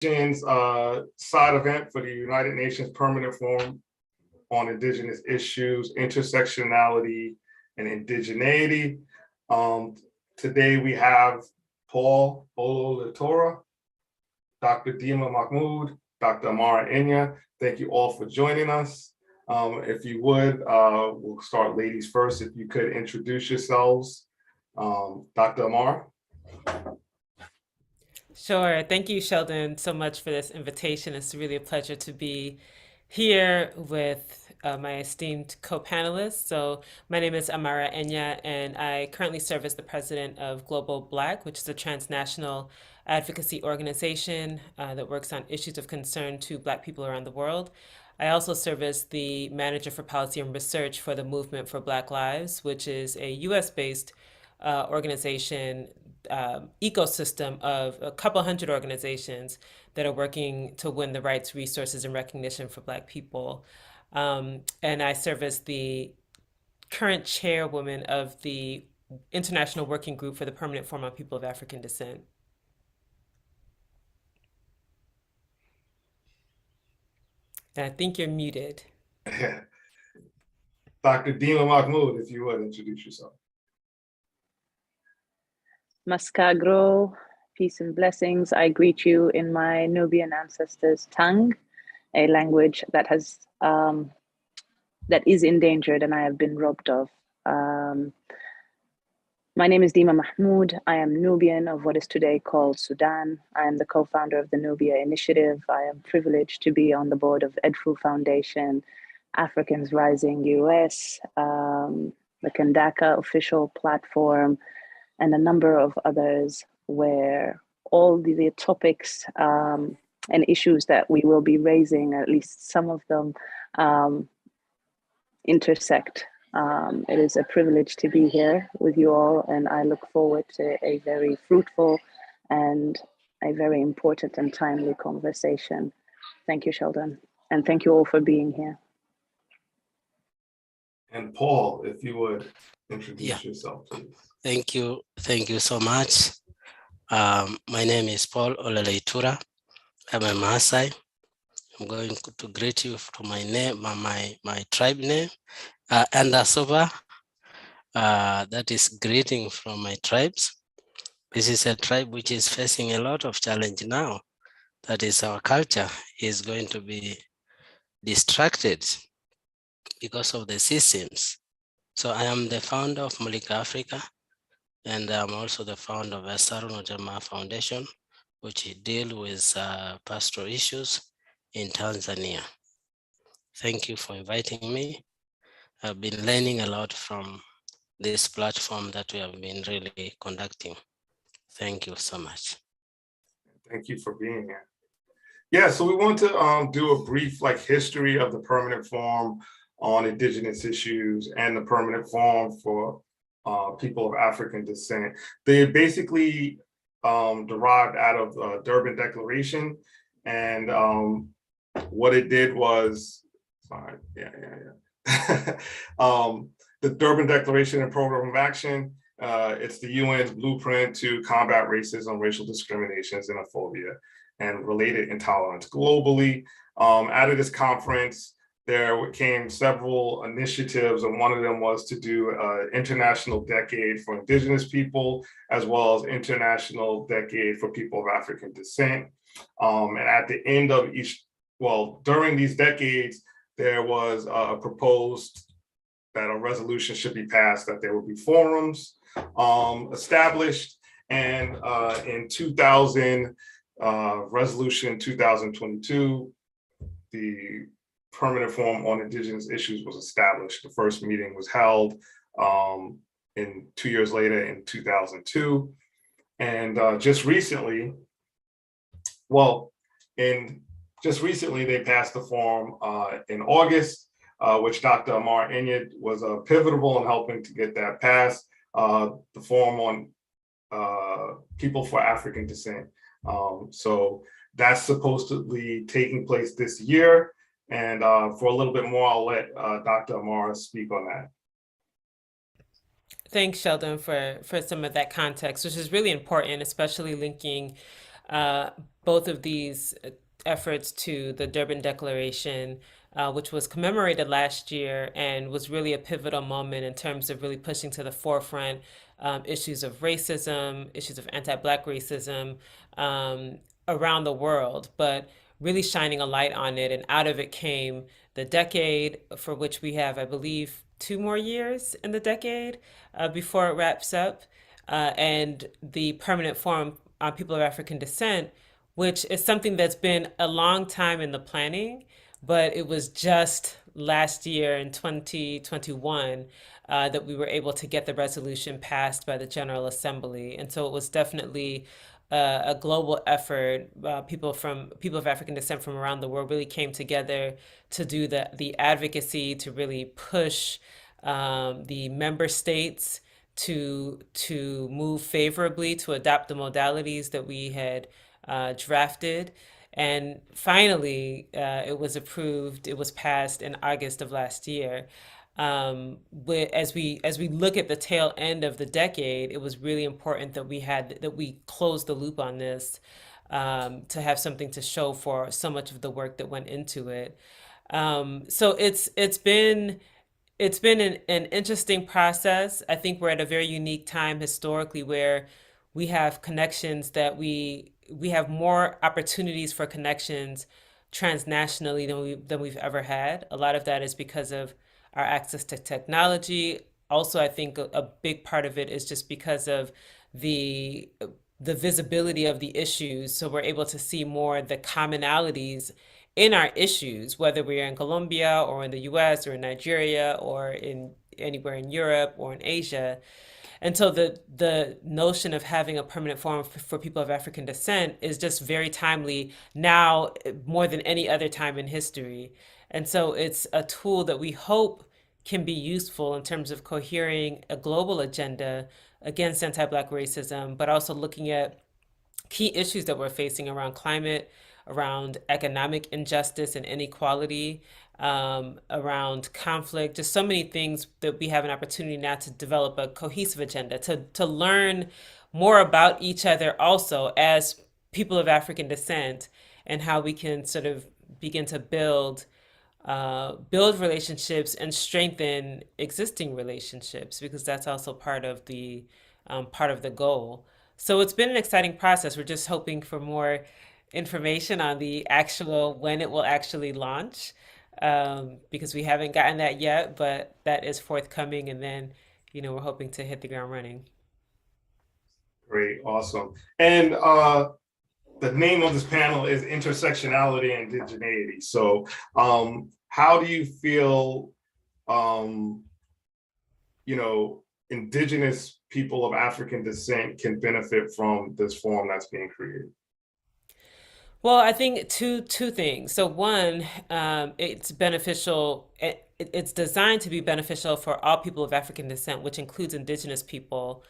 Side event for the United Nations Permanent Forum on Indigenous Issues, Intersectionality, and Indigeneity. Today we have Paul Ole Leitura, Dr.Dimah Mahmoud, Dr.Amara Enyia. Thank you all for joining us. If you would, we'll start ladies first. If you could introduce yourselves. Dr. Amara. Sure. Thank you, Sheldon, so much for this invitation. It's really a pleasure to be here with my esteemed co-panelists. So my name is Amara Enyia, and I currently serve as the president of Global Black, which is a transnational advocacy organization that works on issues of concern to Black people around the world. I also serve as the manager for policy and research for the Movement for Black Lives, which is a US-based organization ecosystem of a couple hundred organizations that are working to win the rights, resources, and recognition for Black people. And I serve as the current chairwoman of the International Working Group for the Permanent Forum on People of African Descent. And I think you're muted. Dr. Dimah Mahmoud, if you would introduce yourself. Maskagro, peace and blessings. I greet you in my Nubian ancestors' tongue, a language that has that is endangered and I have been robbed of. My name is Dimah Mahmoud. I am Nubian of what is today called Sudan. I am the co-founder of the Nubia Initiative. I am privileged to be on the board of Edfu Foundation, Africans Rising US, the Kandaka official platform, and a number of others where all the topics and issues that we will be raising, at least some of them, intersect. It is a privilege to be here with you all, and I look forward to a very fruitful and a very important and timely conversation. Thank you, Sheldon, and thank you all for being here. And Paul, if you would introduce yourself, please. Thank you so much. My name is Paul Ole Leitura. I'm a Maasai. I'm going to greet you to my name, my tribe name, Andasoba. That is greeting from my tribes. This is a tribe which is facing a lot of challenge now. That is, our culture is going to be distracted because of the systems. So I am the founder of Mulika Africa, and I'm also the founder of Saruno Jama Foundation, which deal with pastoral issues in Tanzania. Thank you for inviting me. I've been learning a lot from this platform that we have been really conducting. Thank you so much. Thank you for being here. Yeah, so we want to do a brief history of the Permanent Forum on Indigenous Issues and the Permanent Forum for people of African descent. They basically derived out of the Durban Declaration, and what it did was, the Durban Declaration and Program of Action. It's the UN's blueprint to combat racism, racial discrimination, xenophobia, and related intolerance globally. Out of this conference, there came several initiatives, and one of them was to do an international decade for Indigenous people, as well as international decade for people of African descent. And at the end of during these decades, there was proposed that a resolution should be passed, that there would be forums established. And in 2000, resolution 2022, the Permanent Forum on Indigenous Issues was established. The first meeting was held 2 years later in 2002. And just recently, they passed the forum in August, which Dr. Amara Enyia was pivotal in helping to get that passed, the forum on people for African descent. So that's supposedly taking place this year. And for a little bit more, I'll let Dr. Amara speak on that. Thanks, Sheldon, for some of that context, which is really important, especially linking both of these efforts to the Durban Declaration, which was commemorated last year and was really a pivotal moment in terms of really pushing to the forefront issues of racism, issues of anti-Black racism around the world, but really shining a light on it. And out of it came the decade, for which we have, I believe, 2 more years in the decade before it wraps up, and the Permanent Forum on People of African Descent, which is something that's been a long time in the planning, but it was just last year in 2021 that we were able to get the resolution passed by the General Assembly. And so it was definitely a global effort. People of African descent from around the world really came together to do the advocacy, to really push the member states to move favorably to adopt the modalities that we had drafted. And finally, it was approved. It was passed in August of last year. As we look at the tail end of the decade, it was really important that we closed the loop on this, to have something to show for so much of the work that went into it. So it's been an interesting process. I think we're at a very unique time historically where we have connections that we have more opportunities for connections transnationally than we've ever had. A lot of that is because of our access to technology. Also, I think a big part of it is just because of the visibility of the issues. So we're able to see more the commonalities in our issues, whether we're in Colombia or in the US or in Nigeria or in anywhere in Europe or in Asia. And so the notion of having a permanent forum for people of African descent is just very timely now, more than any other time in history. And so it's a tool that we hope can be useful in terms of cohering a global agenda against anti-Black racism, but also looking at key issues that we're facing around climate, around economic injustice and inequality, around conflict, just so many things that we have an opportunity now to develop a cohesive agenda, to learn more about each other also as people of African descent, and how we can sort of begin to build relationships and strengthen existing relationships, because that's also part of the goal. So it's been an exciting process. We're just hoping for more information on the actual when it will actually launch, because we haven't gotten that yet, but that is forthcoming. And then, we're hoping to hit the ground running. Great, awesome. And the name of this panel is Intersectionality and Indigeneity. So how do you feel, Indigenous people of African descent can benefit from this forum that's being created? Well, I think two things. So one, it's beneficial. It's designed to be beneficial for all people of African descent, which includes Indigenous people.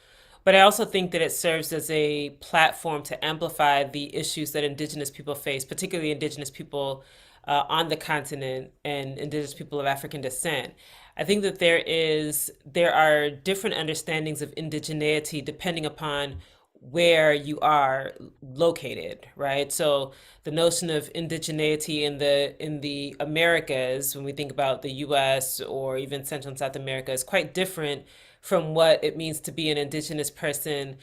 But I also think that it serves as a platform to amplify the issues that Indigenous people face, particularly Indigenous people on the continent and Indigenous people of African descent. I think that there are different understandings of indigeneity depending upon where you are located, right? So the notion of indigeneity in the Americas, when we think about the US or even Central and South America, is quite different from what it means to be an Indigenous person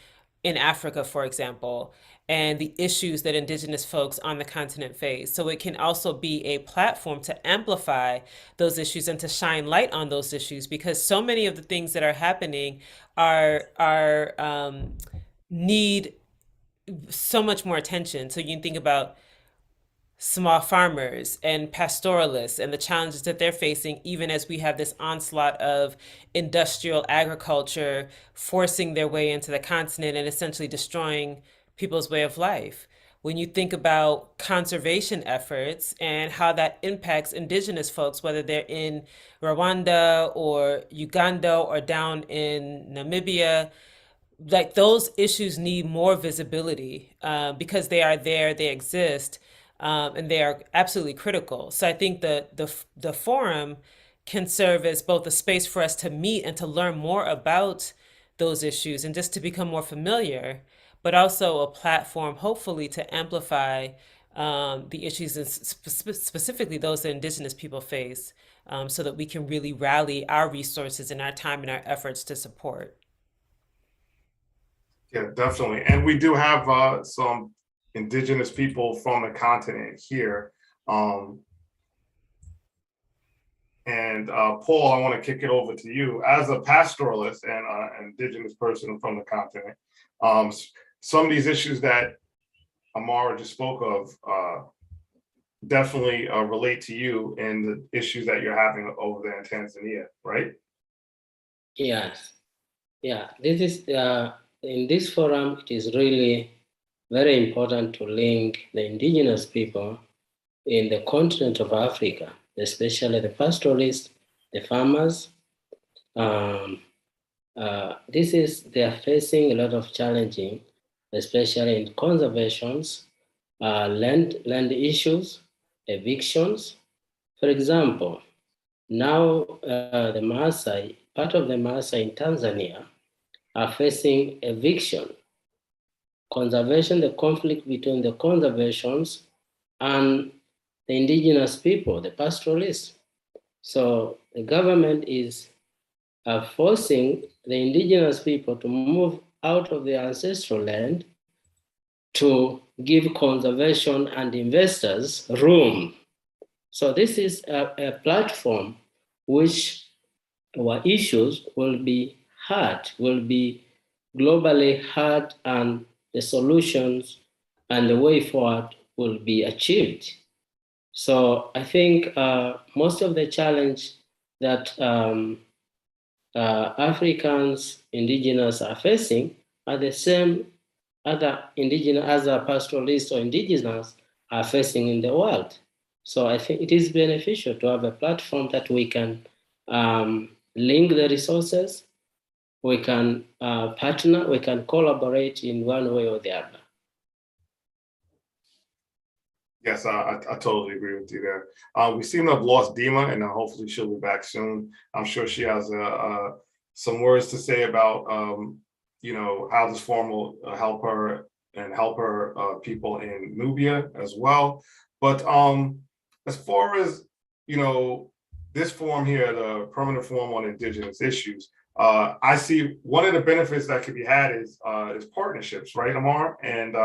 in Africa, for example, and the issues that Indigenous folks on the continent face. So it can also be a platform to amplify those issues and to shine light on those issues, because so many of the things that are happening need so much more attention. So you can think about small farmers and pastoralists and the challenges that they're facing, even as we have this onslaught of industrial agriculture forcing their way into the continent and essentially destroying people's way of life. When you think about conservation efforts and how that impacts Indigenous folks, whether they're in Rwanda or Uganda or down in Namibia, like those issues need more visibility because they are there, they exist, and they are absolutely critical. So I think the forum can serve as both a space for us to meet and to learn more about those issues and just to become more familiar, but also a platform, hopefully, to amplify the issues, and specifically those that Indigenous people face, so that we can really rally our resources and our time and our efforts to support. Yeah, definitely. And we do have some Indigenous people from the continent here. Paul, I want to kick it over to you. As a pastoralist and an Indigenous person from the continent, some of these issues that Amara just spoke of definitely relate to you and the issues that you're having over there in Tanzania, right? Yes. Yeah, this is in this forum, it is really very important to link the indigenous people in the continent of Africa, especially the pastoralists, the farmers. They are facing a lot of challenging, especially in conservations, land issues, evictions. For example, now the Maasai, part of the Maasai in Tanzania, are facing eviction, conservation, the conflict between the conservations and the indigenous people, the pastoralists. So the government is forcing the indigenous people to move out of their ancestral land to give conservation and investors room. So this is a platform which our issues will be heard, will be globally heard, and the solutions and the way forward will be achieved. So I think most of the challenge that Africans, indigenous are facing are the same other pastoralists or indigenous are facing in the world. So I think it is beneficial to have a platform that we can link the resources, we can partner, we can collaborate in one way or the other. Yes, I totally agree with you there. We seem to have lost Dimah, and hopefully she'll be back soon. I'm sure she has some words to say about how this forum will help her and help her people in Nubia as well. But as far as this forum here, the Permanent Forum on Indigenous Issues, I see one of the benefits that could be had is partnerships, right, Amar? And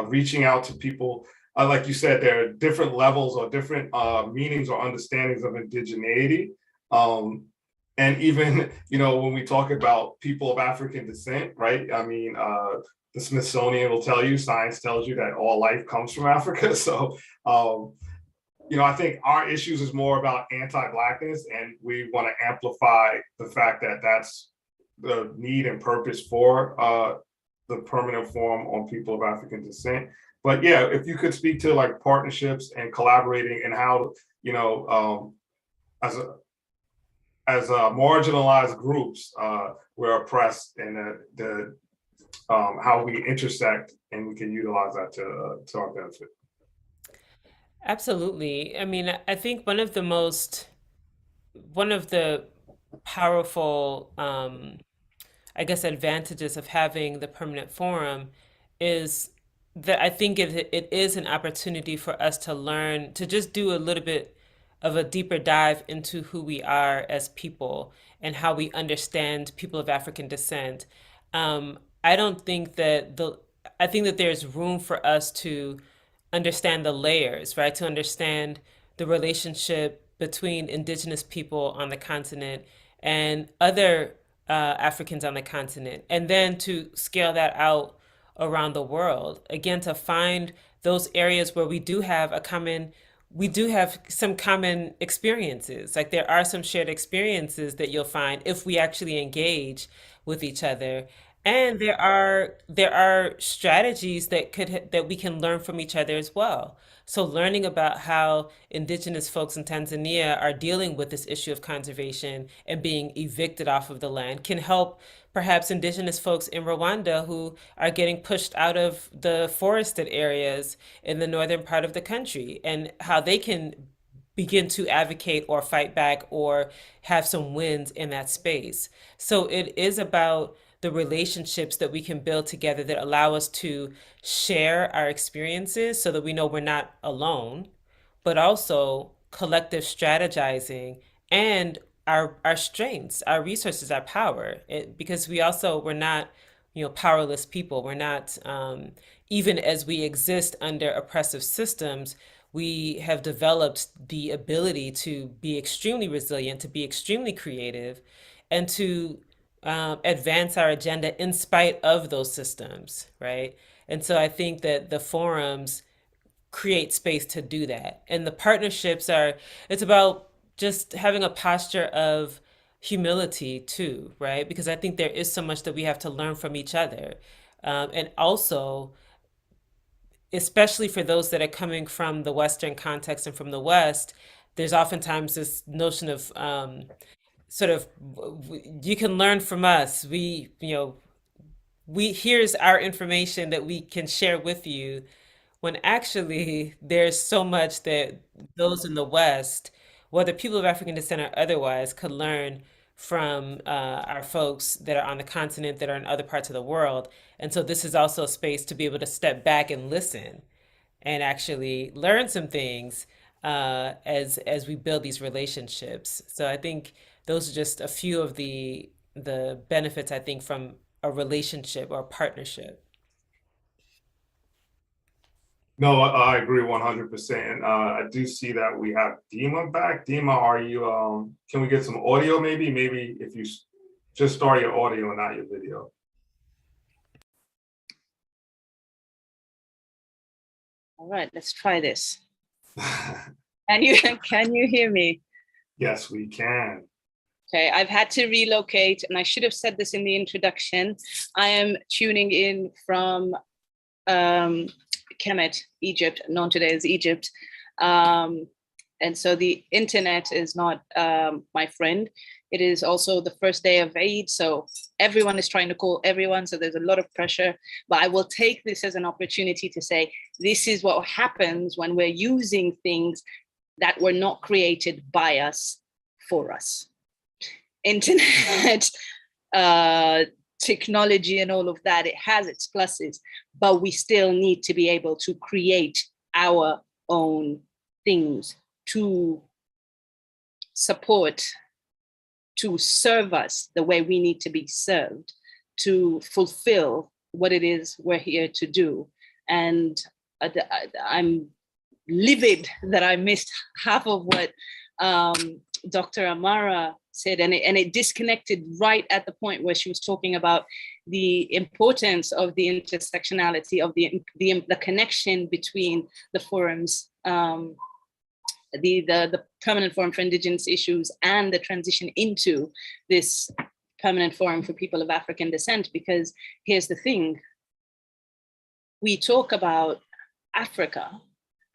reaching out to people. Like you said, there are different levels or different meanings or understandings of indigeneity. And even, when we talk about people of African descent, right? I mean, the Smithsonian will tell you, science tells you that all life comes from Africa. So, I think our issues is more about anti-Blackness, and we want to amplify the fact that that's the need and purpose for the Permanent Forum on people of African descent. But yeah, if you could speak to like partnerships and collaborating and how, as marginalized groups, we're oppressed, and how we intersect and we can utilize that to our benefit. Absolutely. I mean, I think one of the powerful, advantages of having the Permanent Forum is that I think it is an opportunity for us to learn, to just do a little bit of a deeper dive into who we are as people and how we understand people of African descent. I don't think that I think that there's room for us to understand the layers, right? To understand the relationship between indigenous people on the continent and other Africans on the continent, and then to scale that out around the world. Again, to find those areas where we do have some common experiences. Like there are some shared experiences that you'll find if we actually engage with each other. And there are strategies that we can learn from each other as well. So learning about how indigenous folks in Tanzania are dealing with this issue of conservation and being evicted off of the land can help perhaps indigenous folks in Rwanda who are getting pushed out of the forested areas in the northern part of the country, and how they can begin to advocate or fight back or have some wins in that space. So it is about the relationships that we can build together that allow us to share our experiences so that we know we're not alone, but also collective strategizing and our strengths, our resources, our power. Because we're not, powerless people. We're not, even as we exist under oppressive systems, we have developed the ability to be extremely resilient, to be extremely creative, and to advance our agenda in spite of those systems, right? And so I think that the forums create space to do that. And the partnerships it's about just having a posture of humility too, right? Because I think there is so much that we have to learn from each other. And also, especially for those that are coming from the Western context and from the West, there's oftentimes this notion of sort of, you can learn from us. Here's our information that we can share with you, when actually there's so much that those in the West, whether people of African descent or otherwise, could learn from our folks that are on the continent, that are in other parts of the world. And so this is also a space to be able to step back and listen and actually learn some things as we build these relationships. So I think those are just a few of the benefits, I think, from a relationship or a partnership. No, I agree 100%. And I do see that we have Dimah back. Dimah, are you, can we get some audio maybe? Maybe if you just start your audio and not your video. All right, let's try this. Can you hear me? Yes, we can. Okay, I've had to relocate, and I should have said this in the introduction. I am tuning in from Kemet, Egypt, known today as Egypt. And so the internet is not my friend. It is also the first day of Eid, so everyone is trying to call everyone, so there's a lot of pressure. But I will take this as an opportunity to say, this is what happens when we're using things that were not created by us for us. Internet, technology and all of that, it has its pluses, but we still need to be able to create our own things to support, to serve us the way we need to be served, to fulfill what it is we're here to do. And I'm livid that I missed half of what Dr.Amara said, and it disconnected right at the point where she was talking about the importance of the intersectionality, of the connection between the forums, the Permanent Forum for Indigenous Issues, and the transition into this Permanent Forum for People of African Descent. Because here's the thing, we talk about Africa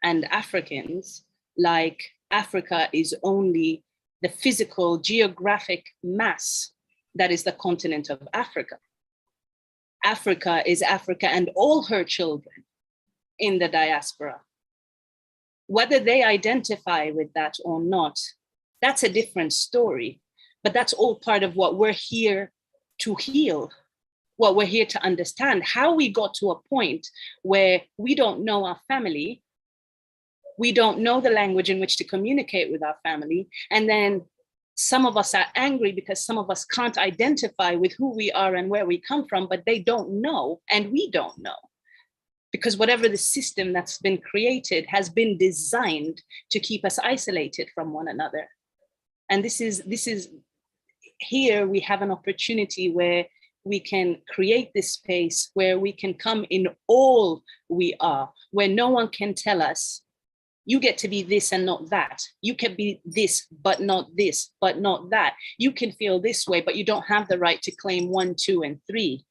and Africans like Africa is only the physical geographic mass that is the continent of Africa. Africa is Africa and all her children in the diaspora. Whether they identify with that or not, that's a different story, but that's all part of what we're here to heal, what we're here to understand, how we got to a point where we don't know our family, we don't know the language in which to communicate with our family. And then some of us are angry because some of us can't identify with who we are and where we come from, but they don't know, and we don't know. Because whatever the system that's been created has been designed to keep us isolated from one another. And this is here we have an opportunity where we can create this space where we can come in all we are, where no one can tell us, you get to be this and not that. You can be this, but not this, but not that. You can feel this way, but you don't have the right to claim 1, 2, and 3.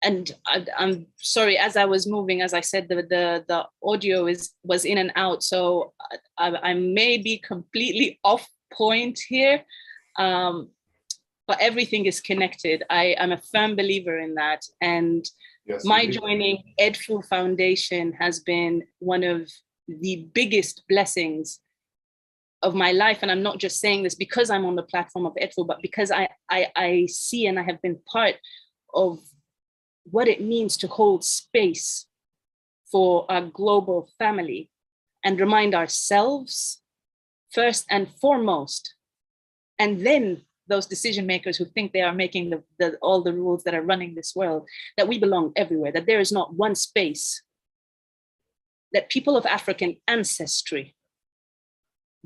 And I'm sorry, as I was moving, as I said, the audio was in and out. So I may be completely off point here, but everything is connected. I'm a firm believer in that. And yes, my joining Edfu Foundation has been one of the biggest blessings of my life, and I'm not just saying this because I'm on the platform of Edfu, but because I see and I have been part of what it means to hold space for our global family and remind ourselves first and foremost, and then those decision makers who think they are making all the rules that are running this world, that we belong everywhere, that there is not one space that people of African ancestry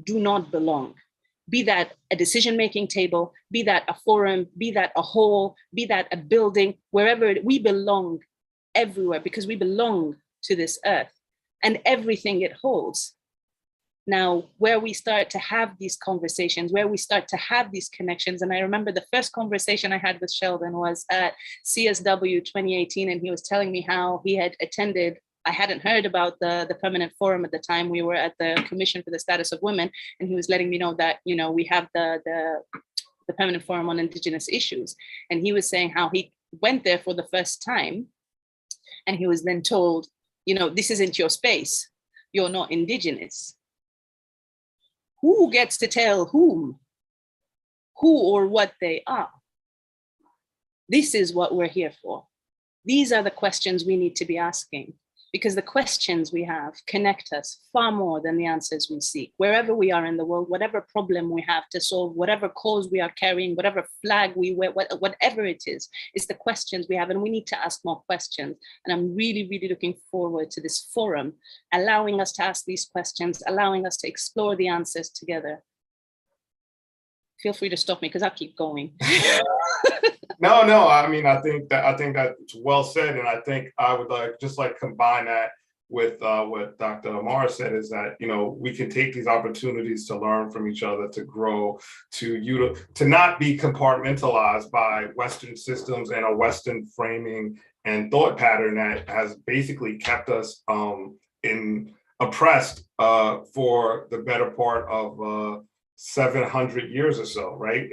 do not belong. Be that a decision-making table, be that a forum, be that a hall, be that a building, wherever we belong everywhere, because we belong to this earth and everything it holds. Now, where we start to have these conversations, where we start to have these connections, and I remember the first conversation I had with Sheldon was at CSW 2018, and he was telling me how he had attended, I hadn't heard about the Permanent Forum at the time. We were at the Commission for the Status of Women, and he was letting me know that, you know, we have the Permanent Forum on Indigenous Issues. And he was saying how he went there for the first time, and he was then told, you know, this isn't your space. You're not Indigenous. Who gets to tell whom, who or what they are? This is what we're here for. These are the questions we need to be asking, because the questions we have connect us far more than the answers we seek. Wherever we are in the world, whatever problem we have to solve, whatever cause we are carrying, whatever flag we wear, whatever it is, it's the questions we have, and we need to ask more questions. And I'm really, really looking forward to this forum, allowing us to ask these questions, allowing us to explore the answers together. Feel free to stop me, because I'll keep going. No. I mean, I think that's well said, and I think I would like combine that with what Dr. Amara said, is that, you know, we can take these opportunities to learn from each other, to grow, to not be compartmentalized by Western systems and a Western framing and thought pattern that has basically kept us oppressed for the better part of 700 years or so, right?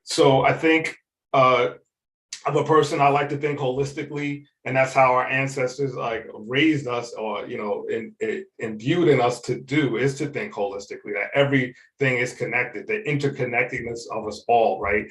So I think I'm a person, I like to think holistically, and that's how our ancestors like raised us, or, you know, imbued in us to do, is to think holistically, that everything is connected, the interconnectedness of us all, right?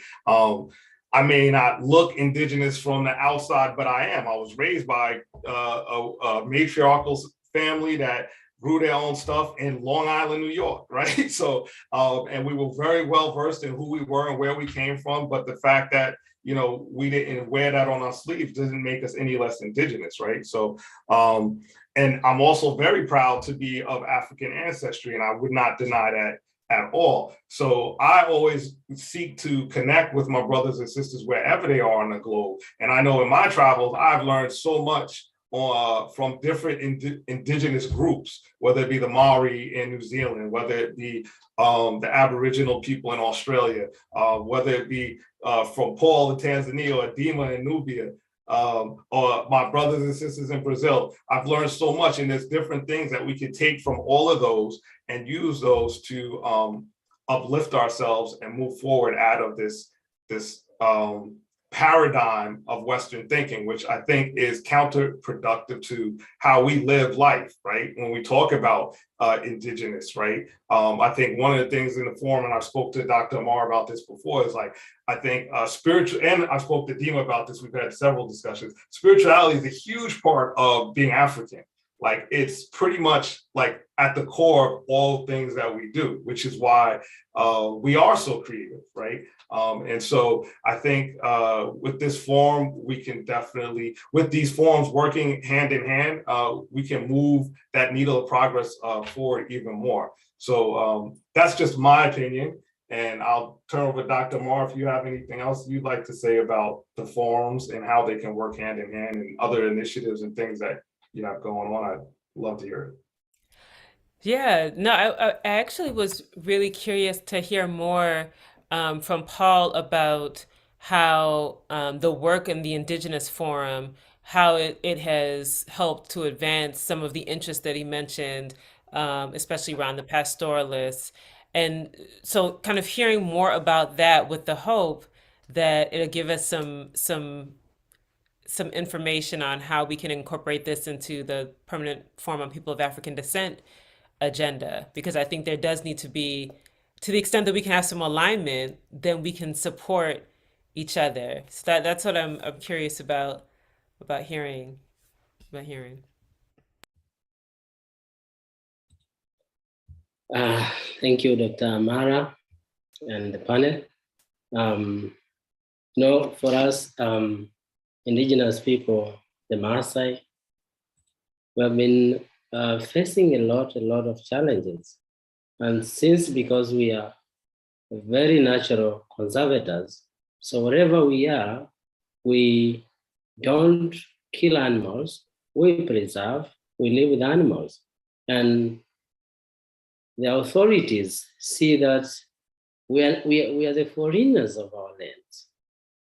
I may not look indigenous from the outside, but I am. I was raised by a matriarchal family that grew their own stuff in Long Island, New York, right? So, and we were very well versed in who we were and where we came from, but the fact that, you know, we didn't wear that on our sleeves doesn't make us any less indigenous, right? So, and I'm also very proud to be of African ancestry, and I would not deny that at all. So I always seek to connect with my brothers and sisters wherever they are on the globe. And I know in my travels, I've learned so much from different indigenous groups, whether it be the Maori in New Zealand, whether it be the Aboriginal people in Australia, whether it be from Paul in Tanzania, or Dimah in Nubia, or my brothers and sisters in Brazil. I've learned so much, and there's different things that we can take from all of those and use those to uplift ourselves and move forward out of this paradigm of Western thinking, which I think is counterproductive to how we live life, right? When we talk about indigenous, right? I think one of the things in the forum, and I spoke to Dr. Amara about this before, is like, I think spiritual, and I spoke to Dimah about this, we've had several discussions. Spirituality is a huge part of being African. Like, it's pretty much like at the core of all things that we do, which is why we are so creative, right? And so I think with this forum, we can definitely, with these forums working hand in hand, we can move that needle of progress forward even more. So that's just my opinion. And I'll turn over to Dr. Amara if you have anything else you'd like to say about the forums and how they can work hand in hand, and other initiatives and things that you have going on. I'd love to hear it. Yeah, no, I actually was really curious to hear more from Paul about how the work in the Indigenous Forum, how it has helped to advance some of the interests that he mentioned, especially around the pastoralists. And so kind of hearing more about that, with the hope that it'll give us some information on how we can incorporate this into the Permanent Forum on People of African Descent agenda, because I think there does need to be, to the extent that we can have some alignment, then we can support each other. So that's what I'm curious about hearing. Thank you, Dr. Amara and the panel. For us, indigenous people, the Maasai, we have been facing a lot of challenges. And because we are very natural conservators, so wherever we are, we don't kill animals, we preserve, we live with animals. And the authorities see that we are the foreigners of our lands.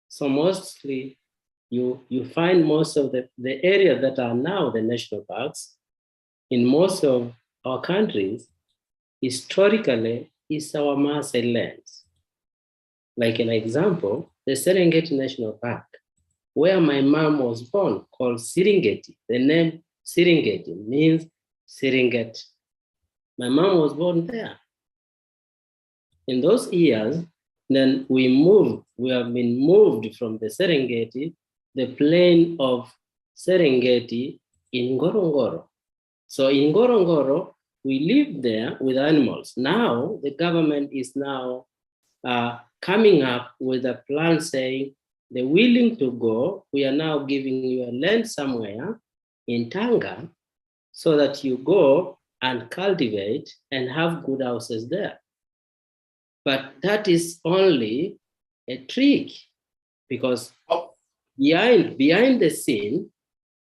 So mostly you find most of the areas that are now the national parks in most of our countries, historically, is our Maasai lands. Like an example, the Serengeti National Park, where my mom was born, called Serengeti. The name Serengeti means Serengeti. My mom was born there. In those years, then we have been moved from the Serengeti, the plain of Serengeti in Ngorongoro. So in Ngorongoro, we live there with animals. Now, the government is now coming up with a plan saying, they're willing to go. We are now giving you a land somewhere in Tanga so that you go and cultivate and have good houses there. But that is only a trick, because behind the scene,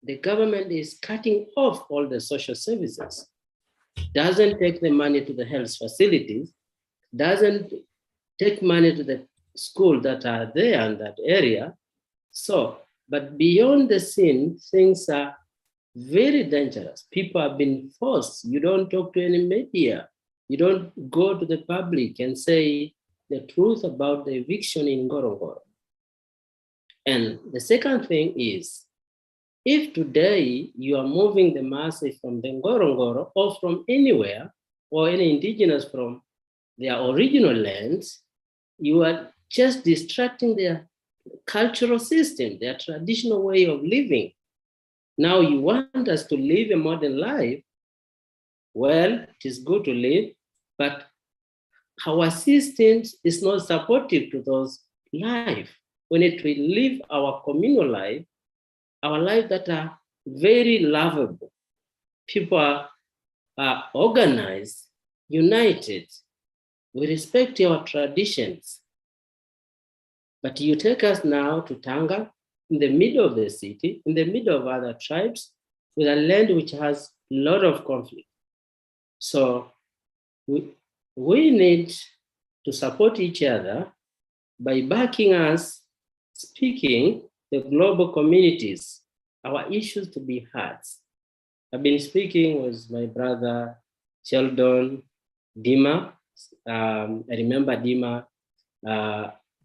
the government is cutting off all the social services, doesn't take the money to the health facilities, doesn't take money to the schools that are there in that area. So, but beyond the scene, things are very dangerous. People have been forced. You don't talk to any media. You don't go to the public and say the truth about the eviction in Ngorongoro. And the second thing is, if today you are moving the Maasai from the Ngorongoro or from anywhere, or any indigenous from their original lands, you are just distracting their cultural system, their traditional way of living. Now you want us to live a modern life. Well, it is good to live, but our system is not supportive to those life. We need to live our communal life, our life that are very lovable. People are organized, united. We respect our traditions. But you take us now to Tanga, in the middle of the city, in the middle of other tribes, with a land which has a lot of conflict. So we need to support each other by backing us, speaking the global communities, our issues to be heard. I've been speaking with my brother, Sheldon, Dimah. I remember Dimah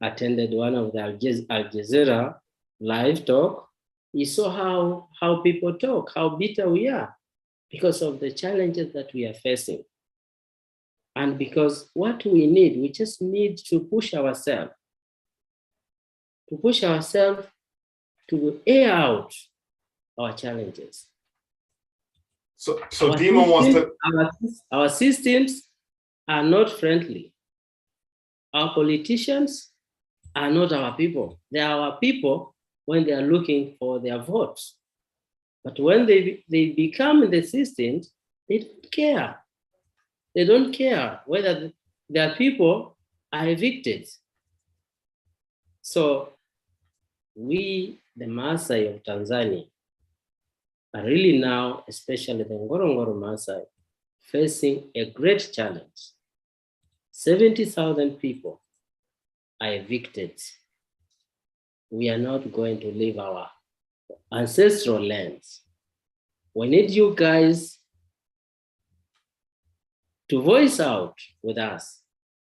attended one of the Al Jazeera live talk. You saw how people talk, how bitter we are because of the challenges that we are facing. And because what we just need to push ourselves, to air out our challenges. So Dimah wants to... Our systems are not friendly. Our politicians are not our people. They are our people when they are looking for their votes. But when they become in the systems, they don't care. They don't care whether their people are evicted. So we, the Maasai of Tanzania, are really now, especially the Ngorongoro Maasai, facing a great challenge. 70,000 people are evicted. We are not going to leave our ancestral lands. We need you guys to voice out with us,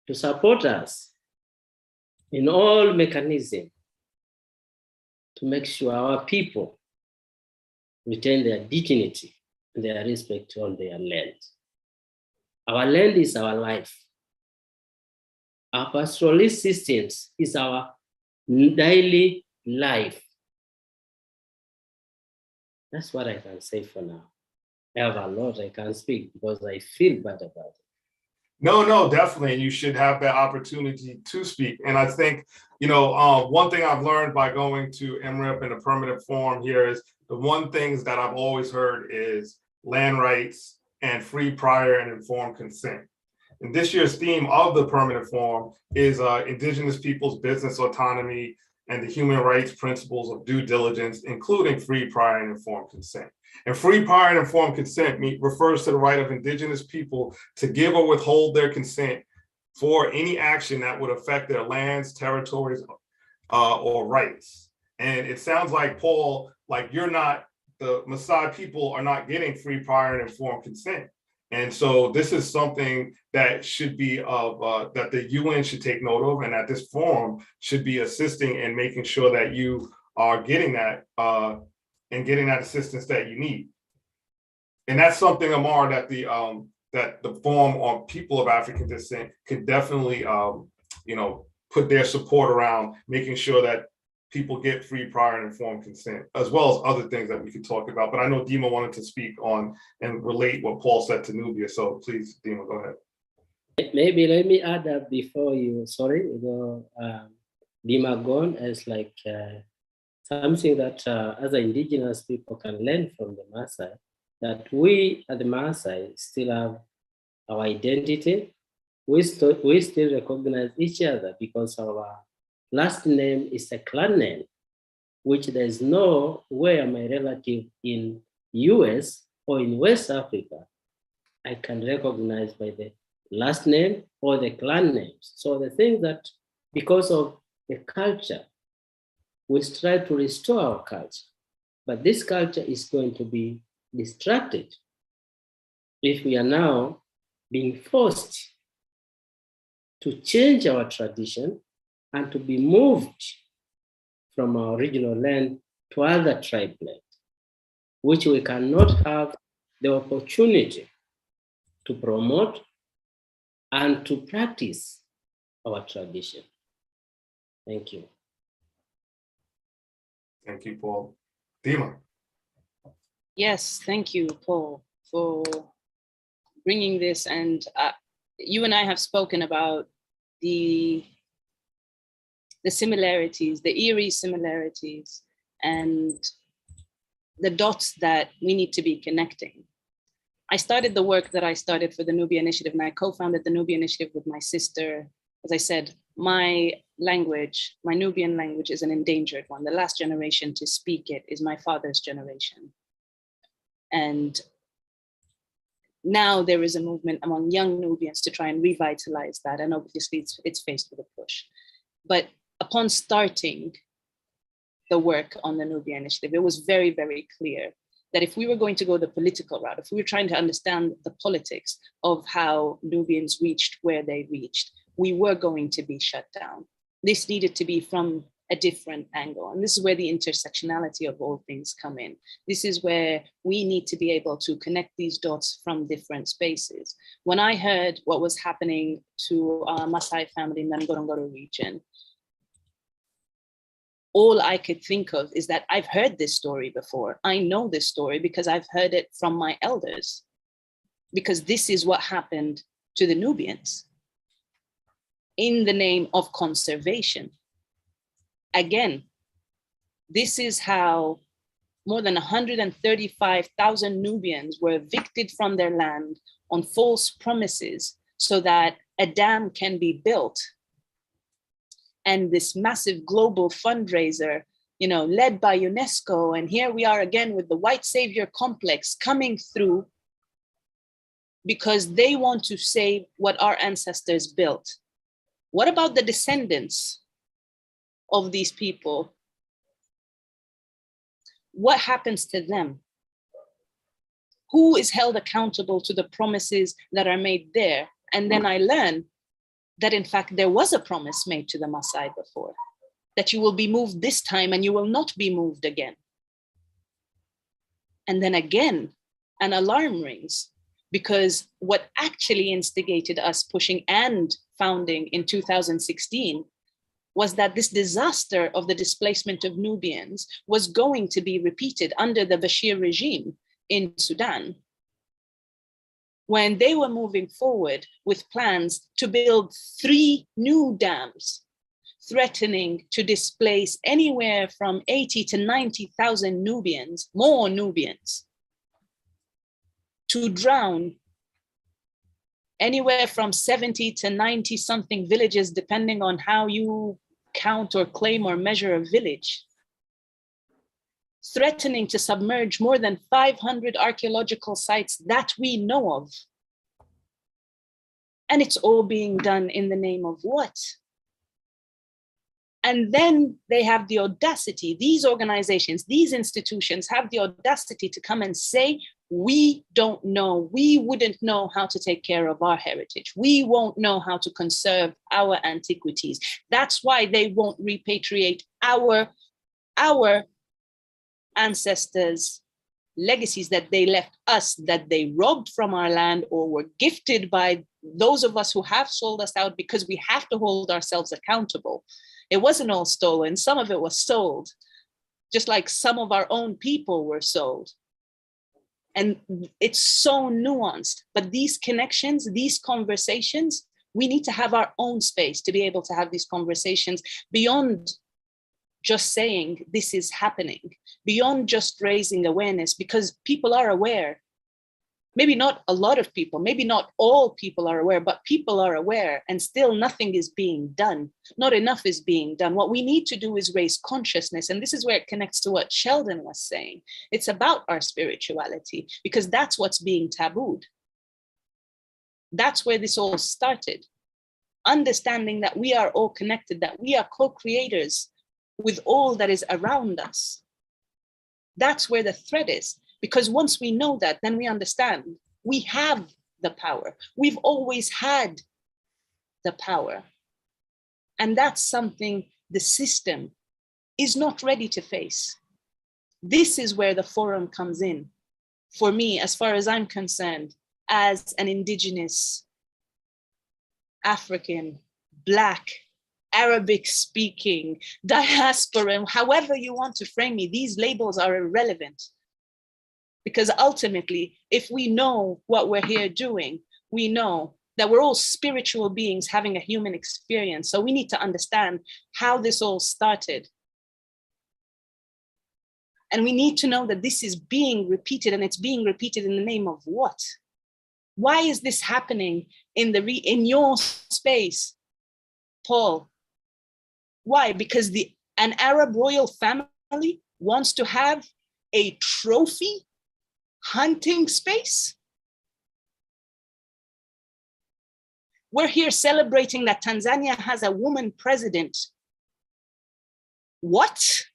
to support us in all mechanisms to make sure our people retain their dignity and their respect on their land. Our land is our life. Our pastoralist systems is our daily life. That's what I can say for now. I have a lot I can't speak because I feel bad about it. No, definitely. You should have that opportunity to speak. And I think, one thing I've learned by going to MRIP and the Permanent Forum here is the one things that I've always heard is land rights and free, prior, and informed consent. And this year's theme of the Permanent Forum is Indigenous peoples' business autonomy and the human rights principles of due diligence, including free, prior, and informed consent. And free, prior, and informed consent refers to the right of Indigenous people to give or withhold their consent for any action that would affect their lands, territories, or rights. And it sounds like, Paul, like the Maasai people are not getting free, prior, and informed consent. And so this is something that should be that the UN should take note of, and that this forum should be assisting in making sure that you are getting that and getting that assistance that you need. And that's something, Amara, that the Forum on People of African Descent could definitely put their support around making sure that people get free, prior, and informed consent, as well as other things that we could talk about. But I know Dimah wanted to speak on and relate what Paul said to Nubia. So please, Dimah, go ahead. Maybe let me add that before you, Dimah gone, as like something that as indigenous people can learn from the Maasai, that we at the Maasai still have our identity. We still recognize each other because our last name is a clan name, which there's no where my relative in US or in West Africa, I can recognize by the last name or the clan names. So the thing that because of the culture, we try to restore our culture, but this culture is going to be distracted if we are now being forced to change our tradition and to be moved from our original land to other tribe land, which we cannot have the opportunity to promote and to practice our tradition. Thank you. Thank you, Paul. Dimah. Yes, thank you, Paul, for bringing this. And you and I have spoken about the similarities, the eerie similarities, and the dots that we need to be connecting. I started the work that I started for the Nubia Initiative, and I co-founded the Nubia Initiative with my sister. As I said, my language, my Nubian language, is an endangered one. The last generation to speak it is my father's generation. And now there is a movement among young Nubians to try and revitalize that. And obviously it's faced with a push. But upon starting the work on the Nubia Initiative, it was very, very clear that if we were going to go the political route, if we were trying to understand the politics of how Nubians reached where they reached, we were going to be shut down. This needed to be from a different angle. And this is where the intersectionality of all things come in. This is where we need to be able to connect these dots from different spaces. When I heard what was happening to our Maasai family in the Ngorongoro region, all I could think of is that I've heard this story before. I know this story because I've heard it from my elders, because this is what happened to the Nubians in the name of conservation. Again, this is how more than 135,000 Nubians were evicted from their land on false promises so that a dam can be built. And this massive global fundraiser, led by UNESCO. And here we are again with the white savior complex coming through because they want to save what our ancestors built. What about the descendants of these people? What happens to them? Who is held accountable to the promises that are made there? And then I learned that in fact, there was a promise made to the Maasai before, that you will be moved this time and you will not be moved again. And then again, an alarm rings because what actually instigated us pushing and founding in 2016 was that this disaster of the displacement of Nubians was going to be repeated under the Bashir regime in Sudan, when they were moving forward with plans to build 3 new dams, threatening to displace anywhere from 80 to 90,000 Nubians, more Nubians, to drown anywhere from 70 to 90 something villages, depending on how you count or claim or measure a village, threatening to submerge more than 500 archaeological sites that we know of. And it's all being done in the name of what? And then they have the audacity, these organizations, these institutions have the audacity to come and say, we don't know, we wouldn't know how to take care of our heritage. We won't know how to conserve our antiquities. That's why they won't repatriate our ancestors' legacies that they left us, that they robbed from our land or were gifted by those of us who have sold us out, because we have to hold ourselves accountable. It wasn't all stolen, some of it was sold, just like some of our own people were sold. And it's so nuanced, but these connections, these conversations, we need to have our own space to be able to have these conversations beyond just saying this is happening, beyond just raising awareness, because people are aware. Maybe not a lot of people, maybe not all people are aware, but people are aware, and still nothing is being done. Not enough is being done. What we need to do is raise consciousness. And this is where it connects to what Sheldon was saying. It's about our spirituality, because that's what's being tabooed. That's where this all started. Understanding that we are all connected, that we are co-creators with all that is around us. That's where the thread is. Because once we know that, then we understand we have the power. We've always had the power. And that's something the system is not ready to face. This is where the forum comes in. For me, as far as I'm concerned, as an Indigenous, African, Black, Arabic speaking, diaspora, however you want to frame me, these labels are irrelevant. Because ultimately, if we know what we're here doing, we know that we're all spiritual beings having a human experience. So we need to understand how this all started. And we need to know that this is being repeated, and it's being repeated in the name of what? Why is this happening in your space, Paul? Why? Because an Arab royal family wants to have a trophy hunting space? We're here celebrating that Tanzania has a woman president. What?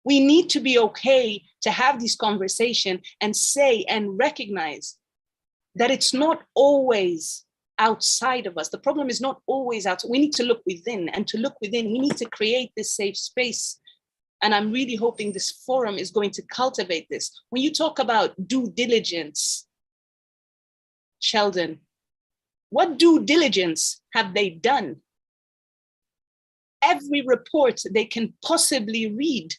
We need to be okay to have this conversation and say and recognize that it's not always outside of us. The problem is not always outside. We need to look within, and to look within, we need to create this safe space. And I'm really hoping this forum is going to cultivate this. When you talk about due diligence, Sheldon, what due diligence have they done? Every report they can possibly read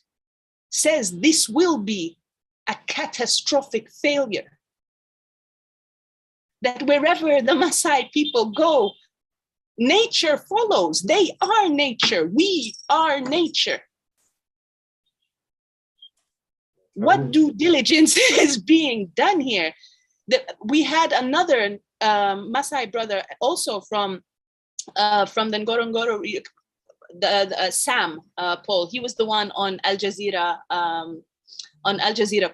says this will be a catastrophic failure. That wherever the Maasai people go, nature follows. They are nature. We are nature. What due diligence is being done here? We had another Maasai brother also from the Ngorongoro, Sam, Paul. He was the one on Al Jazeera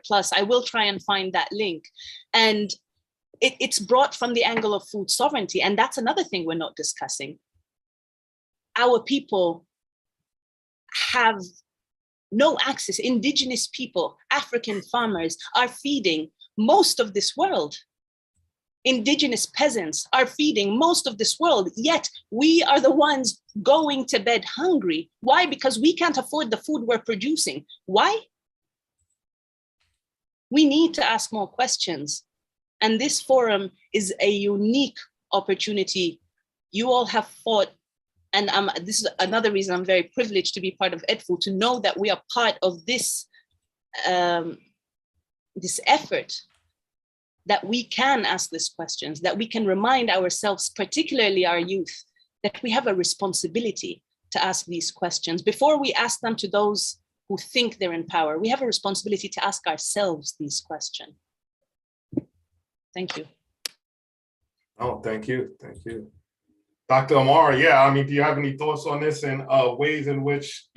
Plus. I will try and find that link. And it's brought from the angle of food sovereignty. And that's another thing we're not discussing. Our people have no access. Indigenous people, African farmers are feeding most of this world. Indigenous peasants are feeding most of this world, yet we are the ones going to bed hungry. Why? Because we can't afford the food we're producing. Why? We need to ask more questions. And this forum is a unique opportunity. You all have fought, and this is another reason I'm very privileged to be part of Edfu, to know that we are part of this, this effort, that we can ask these questions, that we can remind ourselves, particularly our youth, that we have a responsibility to ask these questions. Before we ask them to those who think they're in power, we have a responsibility to ask ourselves these questions. Thank you. Oh, thank you. Thank you. Dr. Amara, yeah, I mean, do you have any thoughts on this and ways in which,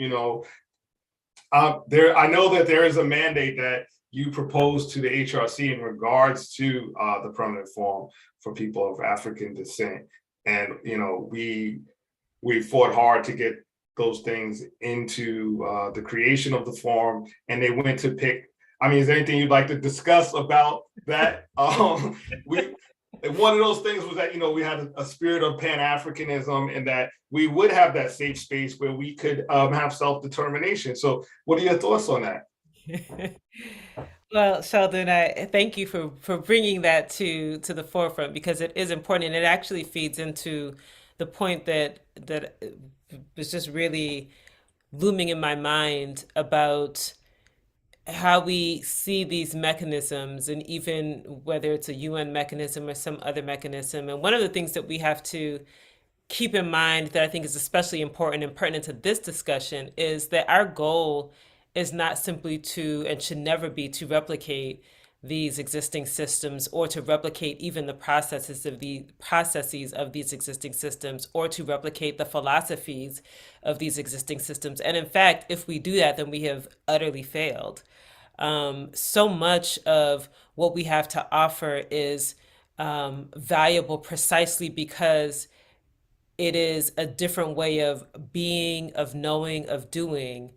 I know that there is a mandate that you proposed to the HRC in regards to the Permanent Forum for people of African descent. And, we fought hard to get those things into the creation of the forum, and they went to pick. I mean, is there anything you'd like to discuss about that? One of those things was that, we had a spirit of Pan-Africanism, and that we would have that safe space where we could have self-determination. So what are your thoughts on that? Well, Sheldon, I thank you for bringing that to the forefront, because it is important, and it actually feeds into the point that was just really looming in my mind about how we see these mechanisms, and even whether it's a UN mechanism or some other mechanism. And one of the things that we have to keep in mind that I think is especially important and pertinent to this discussion is that our goal is not simply to, and should never be, to replicate these existing systems, or to replicate even the processes of these existing systems, or to replicate the philosophies of these existing systems. And in fact, if we do that, then we have utterly failed. So much of what we have to offer is valuable precisely because it is a different way of being, of knowing, of doing,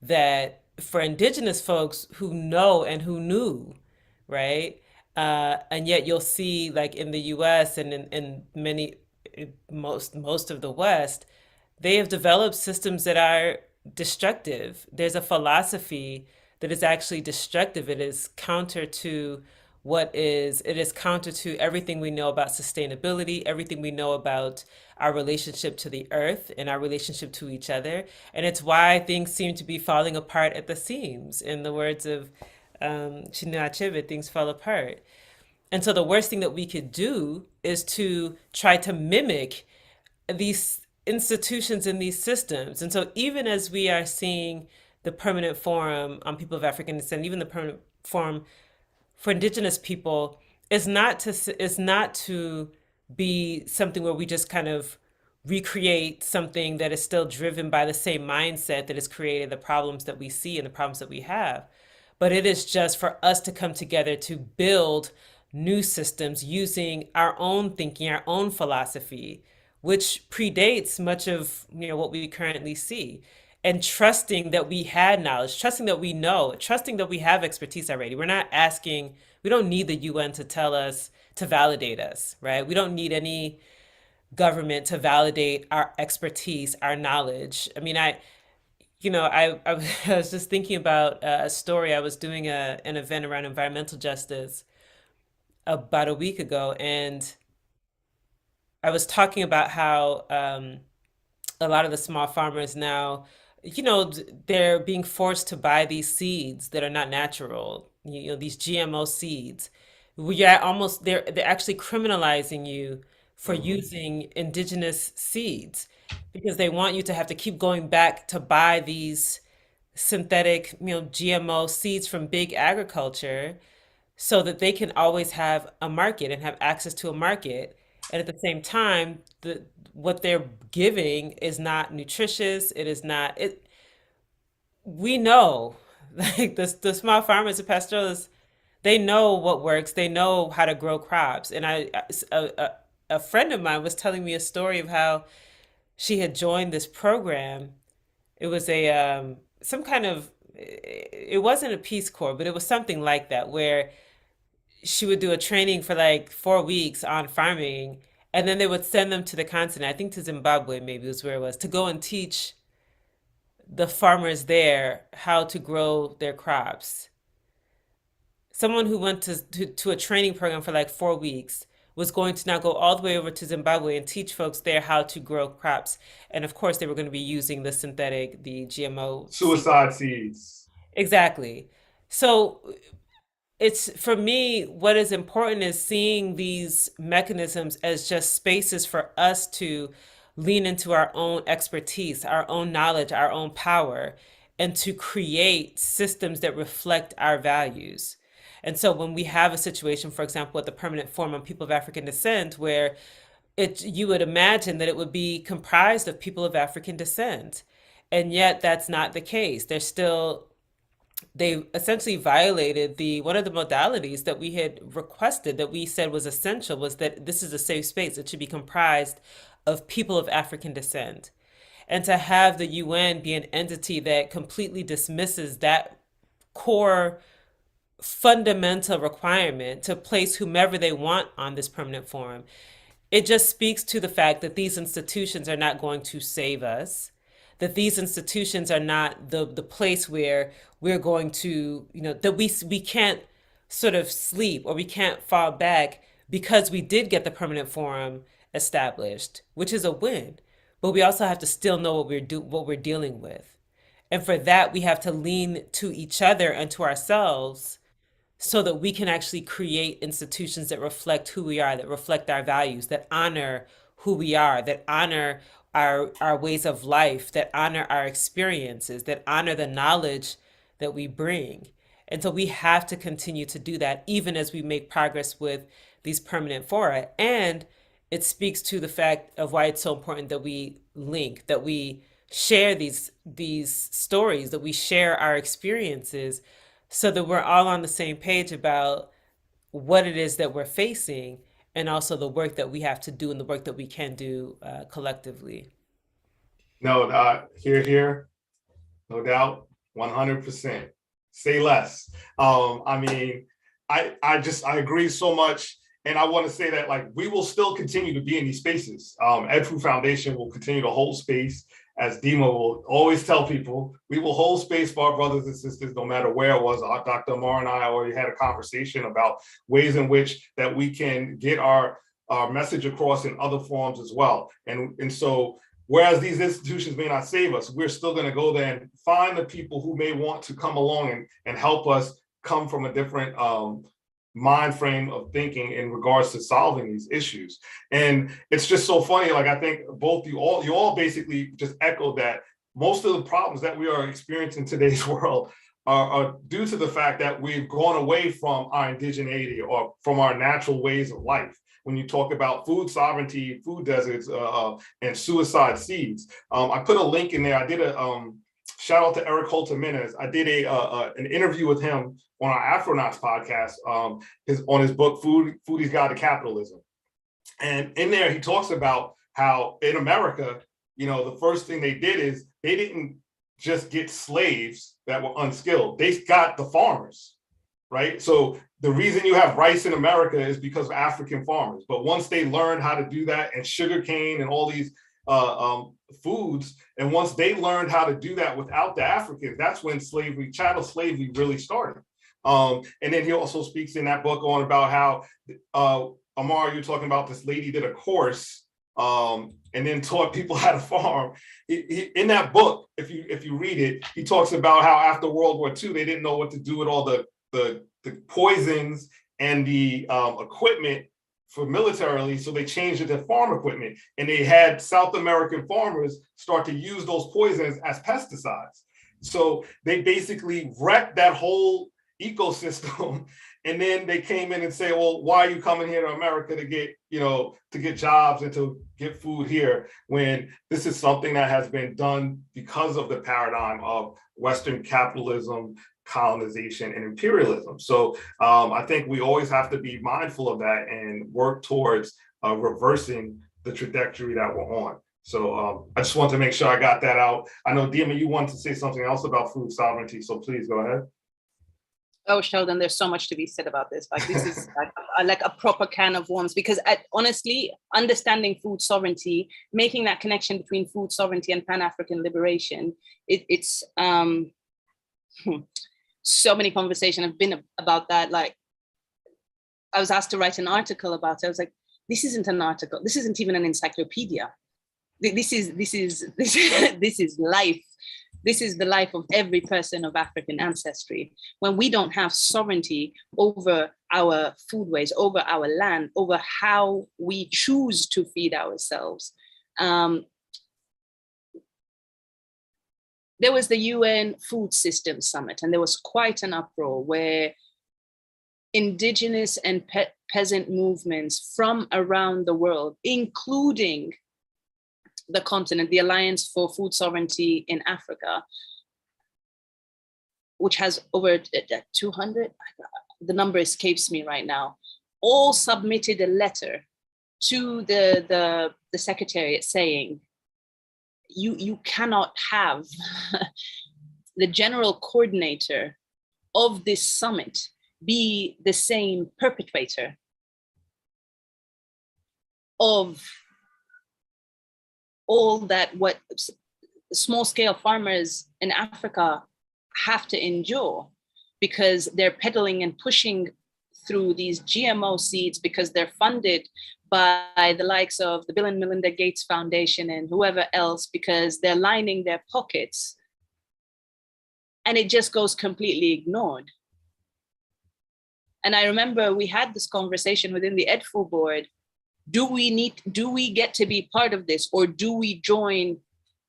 that for Indigenous folks who know and who knew, right? And yet you'll see, like in the US and in most of the West, they have developed systems that are destructive. There's a philosophy that is actually destructive. It is counter to everything we know about sustainability, everything we know about our relationship to the earth and our relationship to each other. And it's why things seem to be falling apart at the seams. In the words of Chinua Achebe, things fall apart. And so the worst thing that we could do is to try to mimic these institutions and these systems. And so even as we are seeing the Permanent Forum on People of African Descent, even the Permanent Forum for Indigenous people, is not to be something where we just kind of recreate something that is still driven by the same mindset that has created the problems that we see and the problems that we have. But it is just for us to come together to build new systems using our own thinking, our own philosophy, which predates much of what we currently see. And trusting that we had knowledge, trusting that we know, trusting that we have expertise already. We don't need the UN to tell us, to validate us, right? We don't need any government to validate our expertise, our knowledge. I mean, I was just thinking about a story. I was doing an event around environmental justice about a week ago, and I was talking about how a lot of the small farmers now, they're being forced to buy these seeds that are not natural, these GMO seeds. They're actually criminalizing you for using indigenous seeds, because they want you to have to keep going back to buy these synthetic, GMO seeds from big agriculture, so that they can always have a market and have access to a market. And at the same time, what they're giving is not nutritious. It is not, we know, like the small farmers, the pastoralists, they know what works. They know how to grow crops. And a friend of mine was telling me a story of how she had joined this program. It was it wasn't a Peace Corps, but it was something like that, where she would do a training for like 4 weeks on farming, and then they would send them to the continent, I think to Zimbabwe, maybe was where it was, to go and teach the farmers there how to grow their crops. someone who went to a training program for like 4 weeks was going to now go all the way over to Zimbabwe and teach folks there how to grow crops. And of course, they were going to be using the GMO suicide seeds. Exactly. So it's, for me, what is important is seeing these mechanisms as just spaces for us to lean into our own expertise, our own knowledge, our own power, and to create systems that reflect our values. And so when we have a situation, for example, at the Permanent Forum on People of African Descent, where you would imagine that it would be comprised of people of African descent, and yet that's not the case. They essentially violated one of the modalities that we had requested, that we said was essential, was that this is a safe space. It should be comprised of people of African descent. And to have the UN be an entity that completely dismisses that core fundamental requirement to place whomever they want on this permanent forum, it just speaks to the fact that these institutions are not going to save us, that these institutions are not the place where we're going to, that we can't sort of sleep, or we can't fall back because we did get the permanent forum established, which is a win. But we also have to still know what we're dealing with. And for that, we have to lean to each other and to ourselves so that we can actually create institutions that reflect who we are, that reflect our values, that honor who we are, that honor our ways of life, that honor our experiences, that honor the knowledge that we bring. And so we have to continue to do that, even as we make progress with these permanent fora. And it speaks to the fact of why it's so important that we link, that we share these stories, that we share our experiences, so that we're all on the same page about what it is that we're facing, and also the work that we have to do and the work that we can do collectively. No, here, no doubt, 100%. Say less. I mean, I agree so much. And I want to say that, like, we will still continue to be in these spaces. Edfu Foundation will continue to hold space. As Dimah will always tell people, we will hold space for our brothers and sisters, no matter where it was. Dr. Amara and I already had a conversation about ways in which that we can get our message across in other forms as well. And so, whereas these institutions may not save us, we're still going to go there and find the people who may want to come along and help us come from a different mind frame of thinking in regards to solving these issues. And it's just so funny. Like, I think both you all basically just echoed that most of the problems that we are experiencing in today's world are due to the fact that we've gone away from our indigeneity, or from our natural ways of life. When you talk about food sovereignty, food deserts, and suicide seeds, I put a link in there. I did a shout out to Eric Holter-Minez. I did an interview with him on our Afronauts podcast, on his book, Foodie's Guide to Capitalism. And in there, he talks about how in America, the first thing they did is they didn't just get slaves that were unskilled. They got the farmers, right? So the reason you have rice in America is because of African farmers. But once they learned how to do that, and sugarcane and all these foods, and once they learned how to do that without the Africans, that's when chattel slavery really started. And then he also speaks in that book on about how Amara, you're talking about this lady did a course and then taught people how to farm. In that book, if you read it, he talks about how after World War II, they didn't know what to do with all the poisons and the equipment for militarily, so they changed it to farm equipment, and they had South American farmers start to use those poisons as pesticides. So they basically wrecked that whole ecosystem, and then they came in and say, well, why are you coming here to America to get jobs and to get food here, when this is something that has been done because of the paradigm of Western capitalism, colonization, and imperialism. So I think we always have to be mindful of that and work towards reversing the trajectory that we're on. So I just want to make sure I got that out. I know, Dimah, you wanted to say something else about food sovereignty, so please go ahead. Oh, Sheldon, there's so much to be said about this. Like, this is like a proper can of worms, because honestly, understanding food sovereignty, making that connection between food sovereignty and Pan-African liberation, so many conversations have been about that. Like, I was asked to write an article about it. I was like, this isn't an article. This isn't even an encyclopedia. This is life. This is the life of every person of African ancestry. When we don't have sovereignty over our foodways, over our land, over how we choose to feed ourselves. There was the UN Food Systems Summit, and there was quite an uproar where indigenous and peasant movements from around the world, including the continent, the Alliance for Food Sovereignty in Africa, which has over 200, the number escapes me right now, all submitted a letter to the Secretariat saying, you cannot have the general coordinator of this summit be the same perpetrator of all that what small scale farmers in Africa have to endure, because they're peddling and pushing through these GMO seeds because they're funded by the likes of the Bill and Melinda Gates Foundation and whoever else, because they're lining their pockets, and it just goes completely ignored. And I remember we had this conversation within the Edfu board. Do we get to be part of this, or do we join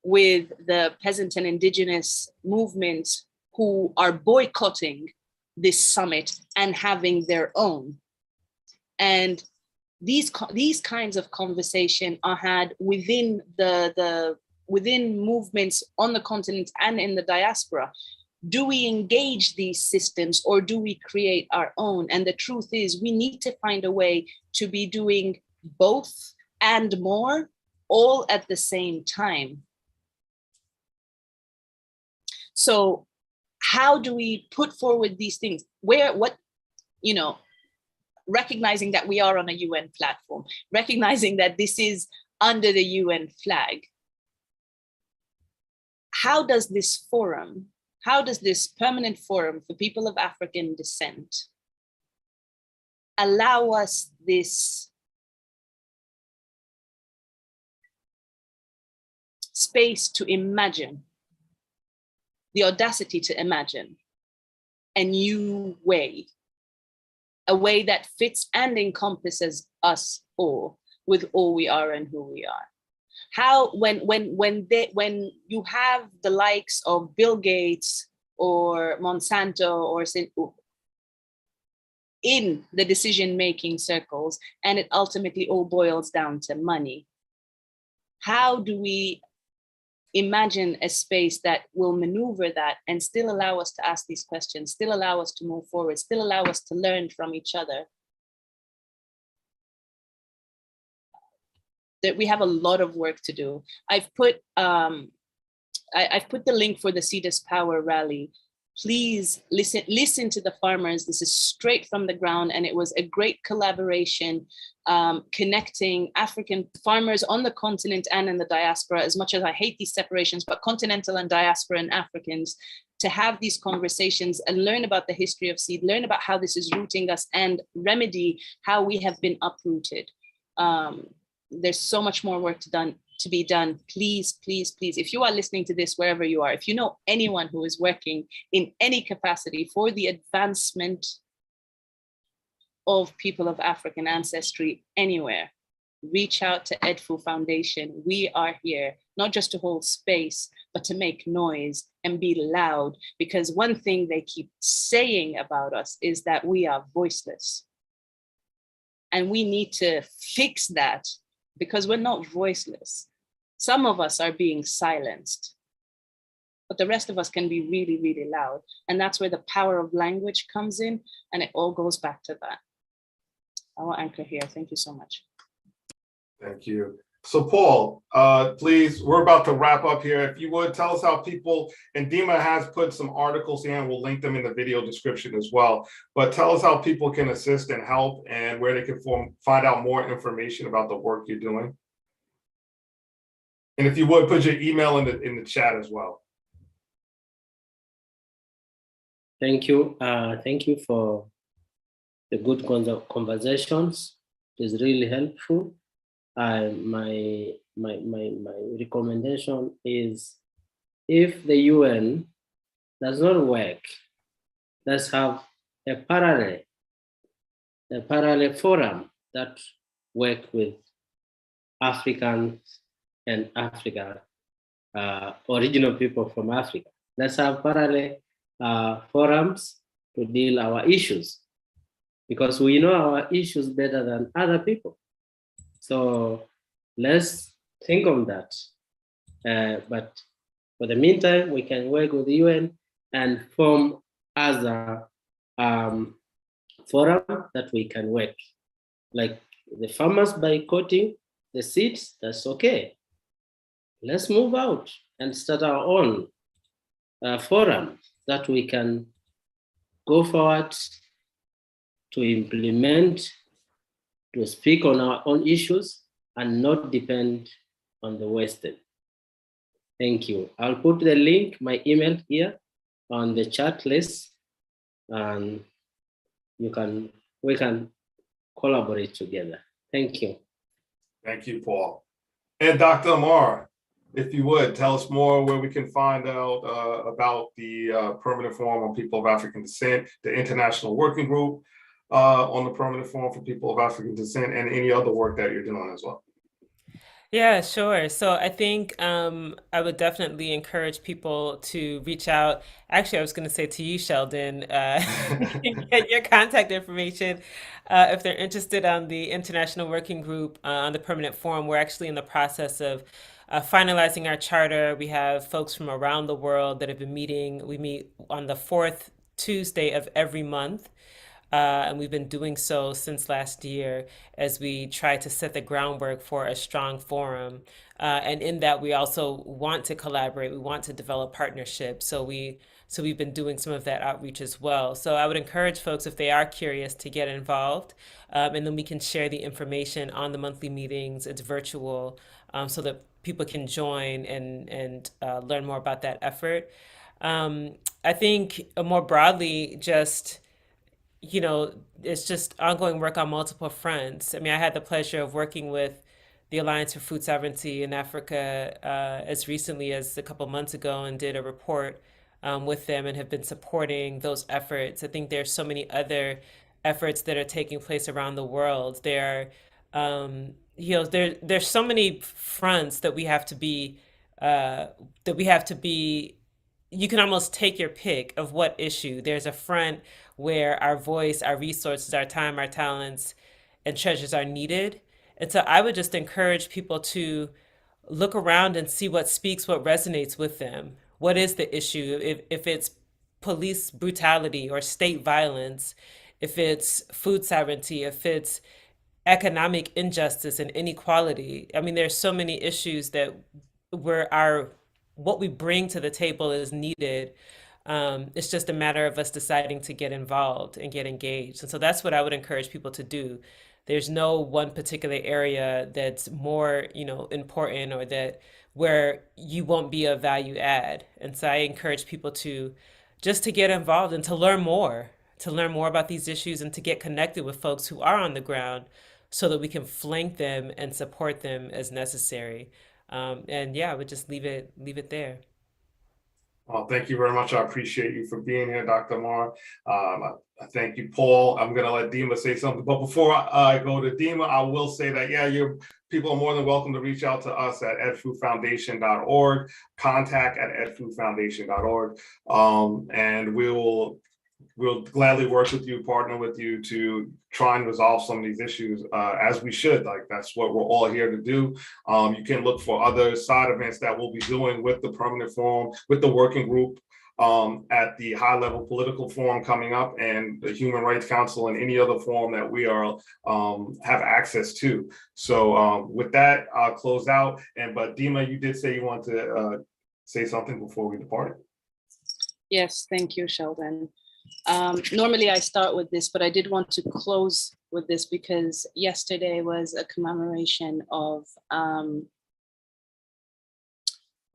with the peasant and indigenous movements who are boycotting this summit and having their own? And these kinds of conversation are had within within movements on the continent and in the diaspora. Do we engage these systems, or do we create our own? And the truth is, we need to find a way to be doing both and more, all at the same time. So how do we put forward these things? Recognizing that we are on a UN platform, recognizing that this is under the UN flag. How does this forum, how does this permanent forum for people of African descent allow us this space to imagine, the audacity to imagine a new way, a way that fits and encompasses us all with all we are and who we are? How, when you have the likes of Bill Gates or Monsanto or in the decision-making circles, and it ultimately all boils down to money, how do we imagine a space that will maneuver that and still allow us to ask these questions, still allow us to move forward, still allow us to learn from each other? That we have a lot of work to do. I've put the link for the CEDAS Power Rally. Please listen to the farmers. This is straight from the ground, and it was a great collaboration connecting African farmers on the continent and in the diaspora. As much as I hate these separations, but continental and diaspora and Africans, to have these conversations and learn about the history of seed, learn about how this is rooting us, and remedy how we have been uprooted. There's so much more work to be done. Please, please, please, if you are listening to this, wherever you are, if you know anyone who is working in any capacity for the advancement of people of African ancestry anywhere, reach out to Edfu Foundation. We are here, not just to hold space, but to make noise and be loud, because one thing they keep saying about us is that we are voiceless. And we need to fix that, because we're not voiceless. Some of us are being silenced, but the rest of us can be really, really loud. And that's where the power of language comes in, and it all goes back to that. I will anchor here. Thank you so much. Thank you. So Paul, please, we're about to wrap up here. If you would, tell us how people, and Dimah has put some articles here, and we'll link them in the video description as well, but tell us how people can assist and help, and where they can find out more information about the work you're doing. And if you would, put your email in the chat as well. Thank you. Thank you for the good conversations. It is really helpful. My recommendation is, if the UN does not work, let's have a parallel forum that work with Africans and Africa, original people from Africa. Let's have parallel forums to deal our issues, because we know our issues better than other people. So let's think on that. But for the meantime, we can work with the UN and form other forum that we can work. Like the farmers boycotting the seeds, that's okay. Let's move out and start our own forum that we can go forward to implement, to speak on our own issues and not depend on the Western. Thank you. I'll put the link, my email here on the chat list, and we can collaborate together. Thank you. Thank you, Paul. And Dr. Amara, if you would, tell us more where we can find out about the Permanent Forum on People of African Descent, the International Working Group on the Permanent Forum for People of African Descent, and any other work that you're doing as well. Yeah, sure. So I think I would definitely encourage people to reach out. Actually, I was going to say to you, Sheldon, get your contact information if they're interested on the International Working Group on the Permanent Forum. We're actually in the process of finalizing our charter. We have folks from around the world that have been meeting. We meet on the 4th Tuesday of every month. And we've been doing so since last year as we try to set the groundwork for a strong forum. And in that, we also want to collaborate. We want to develop partnerships. So we've been doing some of that outreach as well. So I would encourage folks, if they are curious, to get involved. And then we can share the information on the monthly meetings. It's virtual, so that people can join and learn more about that effort. I think more broadly, just it's just ongoing work on multiple fronts. I mean, I had the pleasure of working with the Alliance for Food Sovereignty in Africa as recently as a couple months ago, and did a report with them and have been supporting those efforts. I think there's so many other efforts that are taking place around the world. There's so many fronts that we have to be you can almost take your pick of what issue. There's a front where our voice, our resources, our time, our talents, and treasures are needed. And so I would just encourage people to look around and see what speaks, what resonates with them. What is the issue? If it's police brutality or state violence, if it's food sovereignty, if it's economic injustice and inequality. I mean, there's so many issues that what we bring to the table is needed. It's just a matter of us deciding to get involved and get engaged. And so that's what I would encourage people to do. There's no one particular area that's more, important, or that where you won't be a value add. And so I encourage people to get involved and to learn more about these issues, and to get connected with folks who are on the ground so that we can flank them and support them as necessary. And yeah, I would just leave it there. Well, thank you very much. I appreciate you for being here, Dr. Amara. I thank you, Paul. I'm going to let Dimah say something. But before I go to Dimah, I will say that, people are more than welcome to reach out to us at edfufoundation.org, contact@edfufoundation.org. And we'll gladly work with you, partner with you to try and resolve some of these issues as we should. Like, that's what we're all here to do. You can look for other side events that we'll be doing with the Permanent Forum, with the working group at the high level political forum coming up, and the Human Rights Council, and any other forum that we are have access to. So with that, I'll close out. But Dimah, you did say you want to say something before we depart. Yes, thank you, Sheldon. Normally I start with this, but I did want to close with this because yesterday was a commemoration of the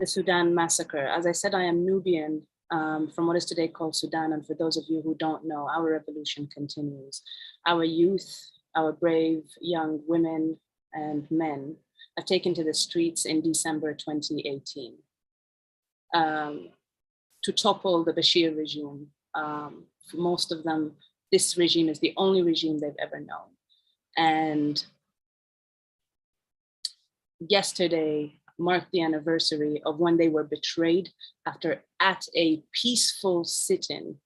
Sudan massacre. As I said, I am Nubian. from what is today called Sudan. And for those of you who don't know, our revolution continues. Our youth, our brave young women and men have taken to the streets in December 2018 to topple the Bashir regime. For most of them, this regime is the only regime they've ever known. And yesterday marked the anniversary of when they were betrayed at a peaceful sit-in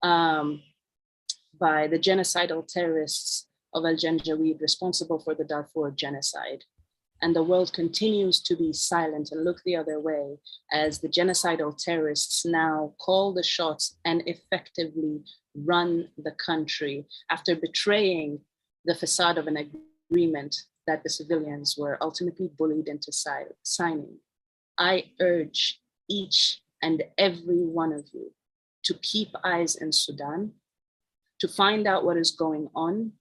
by the genocidal terrorists of Al-Janjaweed responsible for the Darfur genocide. And the world continues to be silent and look the other way as the genocidal terrorists now call the shots and effectively run the country after betraying the facade of an agreement that the civilians were ultimately bullied into signing. I urge each and every one of you to keep eyes in Sudan, to find out what is going on.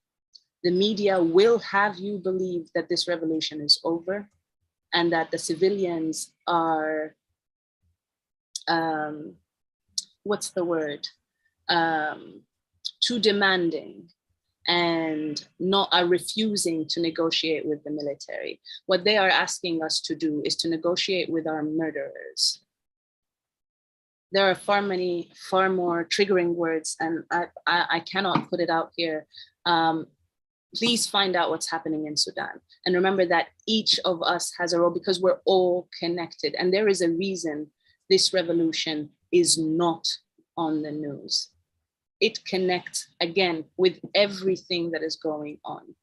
The media will have you believe that this revolution is over and that the civilians are, too demanding and are refusing to negotiate with the military. What they are asking us to do is to negotiate with our murderers. There are far more triggering words, and I cannot put it out here. Please find out what's happening in Sudan. And remember that each of us has a role because we're all connected. And there is a reason this revolution is not on the news. It connects, again, with everything that is going on.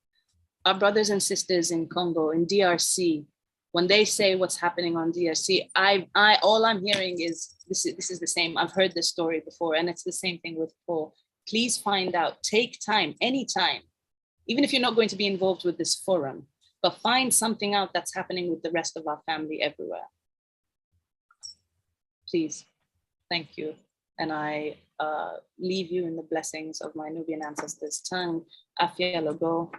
Our brothers and sisters in Congo, in DRC, when they say what's happening on DRC, all I'm hearing is, this is the same. I've heard this story before, and it's the same thing with Paul. Please find out, take time, anytime, even if you're not going to be involved with this forum, but find something out that's happening with the rest of our family everywhere. Please, thank you. And I leave you in the blessings of my Nubian ancestors' tongue, Afia Logo,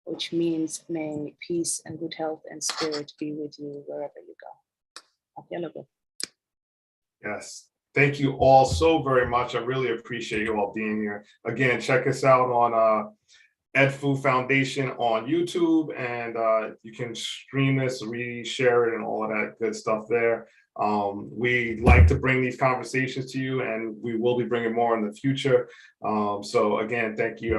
which means may peace and good health and spirit be with you wherever you go. Afia Logo. Yes. Thank you all so very much. I really appreciate you all being here. Again, check us out on Edfu Foundation on YouTube, and you can stream this, reshare it, and all of that good stuff there. We like to bring these conversations to you, and we will be bringing more in the future. So again, thank you.